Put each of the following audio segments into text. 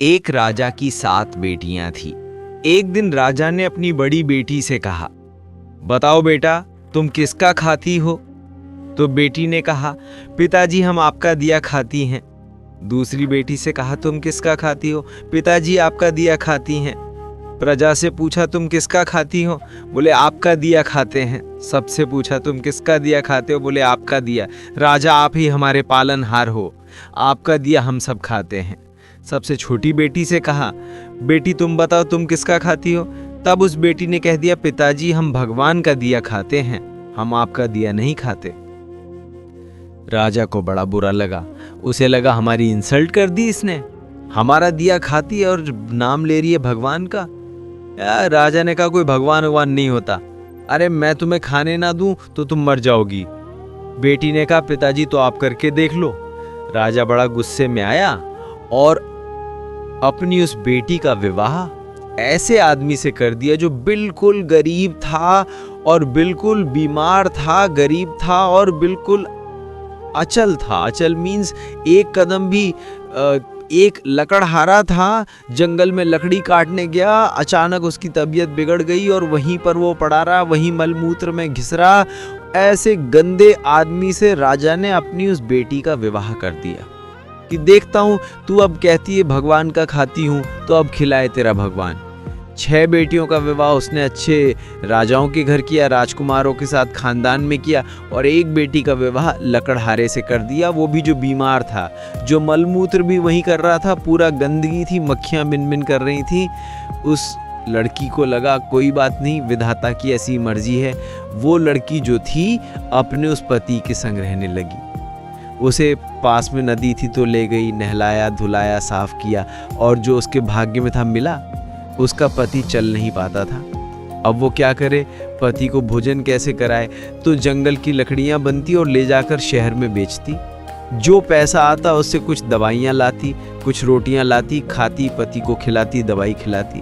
एक राजा की 7 बेटियां थी। एक दिन राजा ने अपनी बड़ी बेटी से कहा, बताओ बेटा, तुम किसका खाती हो? तो बेटी ने कहा, पिताजी हम आपका दिया खाती हैं। दूसरी बेटी से कहा, तुम किसका खाती हो? पिताजी आपका दिया खाती हैं। प्रजा से पूछा, तुम किसका खाती हो? बोले आपका दिया खाते हैं। सबसे पूछा, तुम किसका दिया खाते हो? बोले आपका दिया। राजा आप ही हमारे पालनहार हो, आपका दिया हम सब खाते हैं। सबसे छोटी बेटी से कहा, बेटी तुम बताओ तुम किसका खाती हो? तब उस बेटी ने कह दिया, पिताजी हम भगवान का दिया खाते हैं, हम आपका दिया नहीं खाते। राजा को बड़ा बुरा लगा। उसे लगा हमारी इंसल्ट कर दी इसने, हमारा दिया खाती है और नाम ले रही है भगवान का। यार राजा ने कहा, कोई भगवान भगवान नहीं होता, अरे मैं तुम्हें खाने ना दूं तो तुम मर जाओगी। बेटी ने कहा, पिताजी तो आप करके देख लो। राजा बड़ा गुस्से में आया और अपनी उस बेटी का विवाह ऐसे आदमी से कर दिया जो बिल्कुल गरीब था और बिल्कुल बीमार था, गरीब था और बिल्कुल अचल था। अचल मीन्स एक कदम भी एक लकड़हारा था, जंगल में लकड़ी काटने गया, अचानक उसकी तबीयत बिगड़ गई और वहीं पर वो पड़ा रहा, वहीं मलमूत्र में घिस रहा। ऐसे गंदे आदमी से राजा ने अपनी उस बेटी का विवाह कर दिया कि देखता हूं तू अब कहती है भगवान का खाती हूं तो अब खिलाए तेरा भगवान। 6 बेटियों का विवाह उसने अच्छे राजाओं के घर किया, राजकुमारों के साथ खानदान में किया, और एक बेटी का विवाह लकड़हारे से कर दिया, वो भी जो बीमार था, जो मलमूत्र भी वही कर रहा था, पूरा गंदगी थी, मक्खियां बिन बिन कर रही थी। उस लड़की को लगा कोई बात नहीं, विधाता की ऐसी मर्जी है। वो लड़की जो थी अपने उस पति के संग रहने लगी। उसे पास में नदी थी तो ले गई, नहलाया धुलाया साफ किया, और जो उसके भाग्य में था मिला। उसका पति चल नहीं पाता था, अब वो क्या करे, पति को भोजन कैसे कराए? तो जंगल की लकड़ियां बनती और ले जाकर शहर में बेचती। जो पैसा आता उससे कुछ दवाइयां लाती, कुछ रोटियां लाती, खाती, पति को खिलाती, दवाई खिलाती।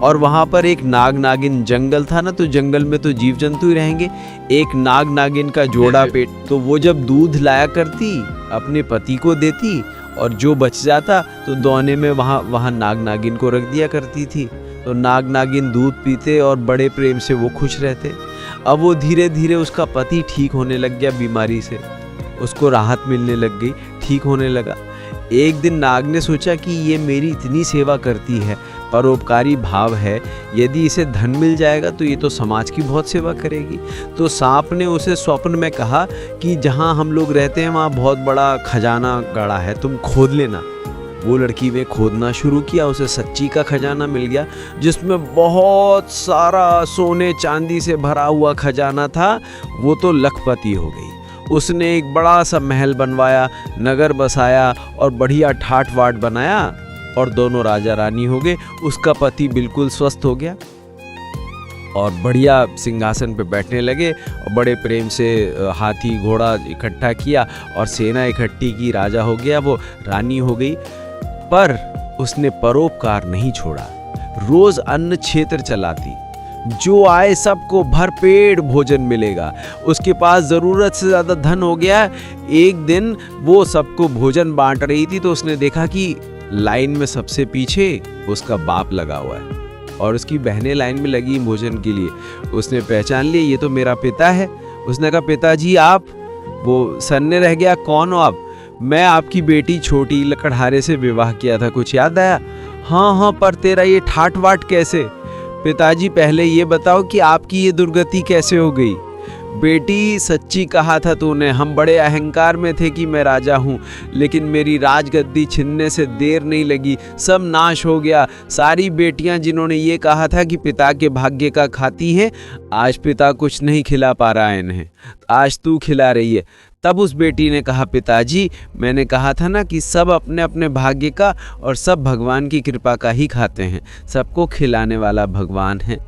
और वहाँ पर एक नाग नागिन, जंगल था ना, तो जंगल में तो जीव जंतु ही रहेंगे। एक नाग नागिन का जोड़ा पेट, तो वो जब दूध लाया करती अपने पति को देती, और जो बच जाता तो दोने में वहाँ नाग नागिन को रख दिया करती थी। तो नाग नागिन दूध पीते और बड़े प्रेम से वो खुश रहते। अब वो धीरे धीरे उसका पति ठीक होने लग गया बीमारी से, उसको राहत मिलने लग गई, ठीक होने लगा। एक दिन नाग ने सोचा कि ये मेरी इतनी सेवा करती है, परोपकारी भाव है, यदि इसे धन मिल जाएगा तो ये तो समाज की बहुत सेवा करेगी। तो सांप ने उसे स्वप्न में कहा कि जहाँ हम लोग रहते हैं वहाँ बहुत बड़ा खजाना गड़ा है, तुम खोद लेना। वो लड़की ने खोदना शुरू किया, उसे सच्ची का खजाना मिल गया, जिसमें बहुत सारा सोने चांदी से भरा हुआ खजाना था। वो तो लखपति हो गई। उसने एक बड़ा सा महल बनवाया, नगर बसाया और बढ़िया ठाट वाट बनाया, और दोनों राजा रानी हो गए। उसका पति बिल्कुल स्वस्थ हो गया और बढ़िया सिंहासन पे बैठने लगे, और बड़े प्रेम से हाथी घोड़ा इकट्ठा किया और सेना इकट्ठी की, राजा हो गया, वो रानी हो गई। पर उसने परोपकार नहीं छोड़ा, रोज अन्न क्षेत्र चलाती, जो आए सबको भरपेट भोजन मिलेगा। उसके पास ज़रूरत से ज़्यादा धन हो गया। एक दिन वो सबको भोजन बांट रही थी तो उसने देखा कि लाइन में सबसे पीछे उसका बाप लगा हुआ है और उसकी बहनें लाइन में लगी भोजन के लिए। उसने पहचान लिया, ये तो मेरा पिता है। उसने कहा, पिताजी आप? वो सन्ने रह गया, कौन हो आप? मैं आपकी बेटी छोटी लकड़हारे से विवाह किया था, कुछ याद आया? हाँ, पर तेरा ये ठाट वाट कैसे? पिताजी पहले ये बताओ कि आपकी ये दुर्गति कैसे हो गई? बेटी सच्ची कहा था तूने, हम बड़े अहंकार में थे कि मैं राजा हूँ, लेकिन मेरी राजगद्दी छिनने से देर नहीं लगी, सब नाश हो गया। सारी बेटियाँ जिन्होंने ये कहा था कि पिता के भाग्य का खाती हैं, आज पिता कुछ नहीं खिला पा रहा है इन्हें, आज तू खिला रही है। तब उस बेटी ने कहा, पिताजी मैंने कहा था ना कि सब अपने अपने भाग्य का और सब भगवान की कृपा का ही खाते हैं, सबको खिलाने वाला भगवान है।